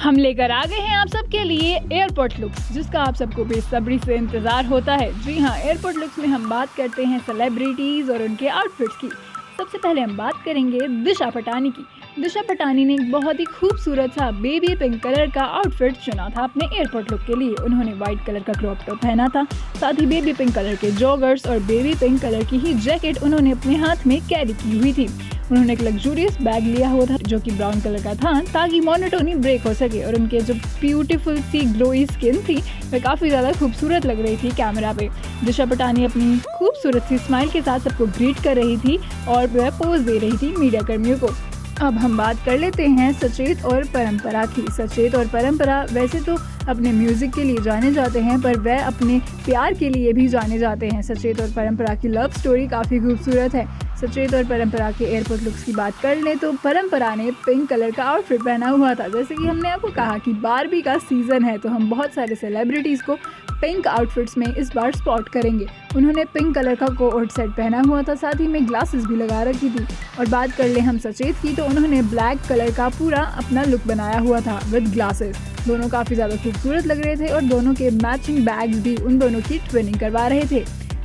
हम लेकर आ गए हैं आप सबके लिए एयरपोर्ट लुक्स, जिसका आप सबको बेसब्री से इंतज़ार होता है। जी हाँ, एयरपोर्ट लुक्स में हम बात करते हैं सेलिब्रिटीज़ और उनके आउटफिट्स की। सबसे पहले हम बात करेंगे दिशा पटानी की। दिशा पटानी ने एक बहुत ही खूबसूरत सा बेबी पिंक कलर का आउटफिट चुना था अपने एयरपोर्ट लुक के लिए। उन्होंने व्हाइट कलर का क्रॉप टॉप पहना था, साथ ही बेबी पिंक कलर के जॉगर्स और बेबी पिंक कलर की ही जैकेट उन्होंने अपने हाथ में कैरी की हुई थी। उन्होंने एक लग्जूरियस बैग लिया हुआ था जो कि ब्राउन कलर का था, ताकि मोनोटोनी ब्रेक हो सके। और उनके जो ब्यूटीफुल सी ग्लोई स्किन थी वह काफ़ी ज़्यादा खूबसूरत लग रही थी कैमरा पे। दिशा पटानी अपनी खूबसूरत सी स्माइल के साथ सबको ग्रीट कर रही थी और वह पोज दे रही थी मीडिया कर्मियों को। अब हम बात कर लेते हैं सचेत और परंपरा की। सचेत और परंपरा वैसे तो अपने म्यूज़िक के लिए जाने जाते हैं, पर वह अपने प्यार के लिए भी जाने जाते हैं। सचेत और परंपरा की लव स्टोरी काफ़ी खूबसूरत है। सचेत और परंपरा के एयरपोर्ट लुक्स की बात कर लें तो परंपरा ने पिंक कलर का आउटफिट पहना हुआ था। जैसे कि हमने आपको कहा कि बारबी का सीज़न है, तो हम बहुत सारे सेलिब्रिटीज़ को पिंक आउटफिट्स में इस बार स्पॉट करेंगे। उन्होंने पिंक कलर का कोट सेट पहना हुआ था, साथ ही में ग्लासेस भी लगा रखी थी। और बात कर ले हम सचेत की, तो उन्होंने ब्लैक कलर का पूरा अपना लुक बनाया हुआ था विद ग्लासेस। दोनों काफ़ी ज़्यादा खूबसूरत लग रहे थे और दोनों के मैचिंग बैग्स भी उन दोनों की ट्विनिंग करवा रहे थे।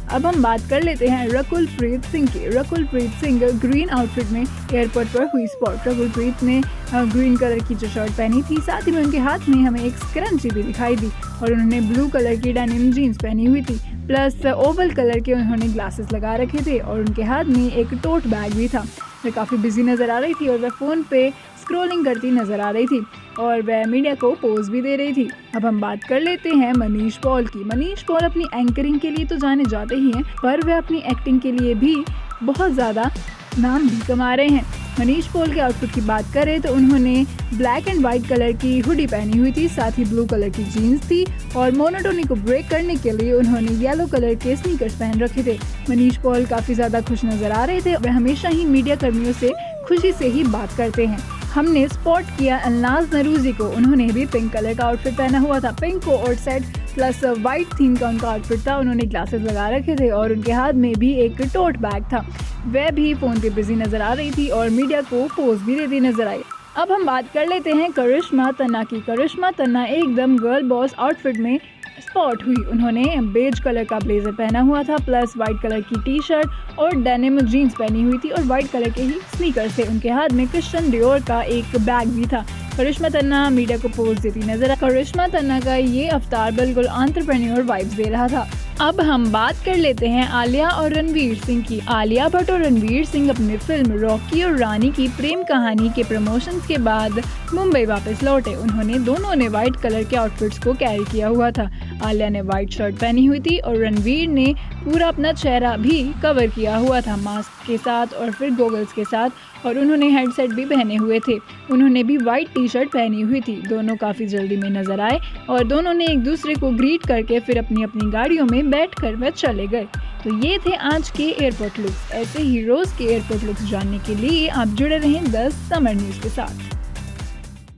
अब हम बात कर लेते हैं रकुलप्रीत सिंह की। रकुलप्रीत सिंह ग्रीन आउटफिट में एयरपोर्ट पर हुई स्पॉट। रकुलप्रीत ने ग्रीन कलर की जो शर्ट पहनी थी, साथ ही में उनके हाथ में हमें एक स्क्रंची भी दिखाई दी और उन्होंने ब्लू कलर की डेनिम जीन्स पहनी हुई थी, प्लस ओवल कलर के उन्होंने ग्लासेस लगा रखे थे और उनके हाथ में एक टोट बैग भी था। वह काफ़ी बिजी नज़र आ रही थी और वह फ़ोन पे स्क्रॉलिंग करती नज़र आ रही थी और वह मीडिया को पोज भी दे रही थी। अब हम बात कर लेते हैं मनीष पॉल की। मनीष पॉल अपनी एंकरिंग के लिए तो जाने जाते ही हैं, पर वह अपनी एक्टिंग के लिए भी बहुत ज़्यादा नाम भी कमा रहे हैं। मनीष पॉल के आउटफिट की बात करें तो उन्होंने ब्लैक एंड वाइट कलर की हुडी पहनी हुई थी, साथ ही ब्लू कलर की जीन्स थी और मोनोटोनी को ब्रेक करने के लिए उन्होंने येलो कलर के स्नीकर्स पहन रखे थे। मनीष पॉल काफ़ी ज़्यादा खुश नज़र आ रहे थे। वह हमेशा ही मीडिया कर्मियों से खुशी से ही बात करते हैं। हमने स्पॉट किया अल्नाज नरूजी को। उन्होंने भी पिंक कलर का आउटफिट पहना हुआ था। Pink coat set plus white theme का उनका आउटफिट था। उन्होंने ग्लासेस लगा रखे थे और उनके हाथ में भी एक टोट बैग था। वह भी फ़ोन पे बिजी नज़र आ रही थी और मीडिया को पोज भी देती नजर आई। अब हम बात कर लेते हैं करिश्मा तन्ना की। करिश्मा तन्ना एकदम गर्ल बॉस आउटफिट में स्पॉट हुई। उन्होंने बेज कलर का ब्लेजर पहना हुआ था, प्लस वाइट कलर की टी शर्ट और डेनिम जीन्स पहनी हुई थी और वाइट कलर के ही स्नीकर्स थे। उनके हाथ में क्रिश्चियन डियोर का एक बैग भी था। करिश्मा तन्ना मीडिया को पोज देती नजर। करिश्मा तन्ना का ये अवतार बिल्कुल एंटरप्रेन्योर वाइब्स दे रहा था। अब हम बात कर लेते हैं आलिया और रणवीर सिंह की। आलिया भट्ट और रणवीर सिंह अपनी फिल्म रॉकी और रानी की प्रेम कहानी के प्रमोशंस के बाद मुंबई वापस लौटे। उन्होंने दोनों ने व्हाइट कलर के आउटफिट्स को कैरी किया हुआ था। आलिया ने व्हाइट शर्ट पहनी हुई थी और रणवीर ने पूरा अपना चेहरा भी कवर किया हुआ था मास्क के साथ और फिर गॉगल्स के साथ, और उन्होंने हेडसेट भी पहने हुए थे। उन्होंने भी व्हाइट टी शर्ट पहनी हुई थी। दोनों काफ़ी जल्दी में नजर आए और दोनों ने एक दूसरे को ग्रीट करके फिर अपनी अपनी गाड़ियों में बैठकर वह चले गए। तो ये थे आज के एयरपोर्ट लुक्स। ऐसे हीरोज़ के एयरपोर्ट लुक्स जानने के लिए आप जुड़े रहें द समर न्यूज़ के साथ।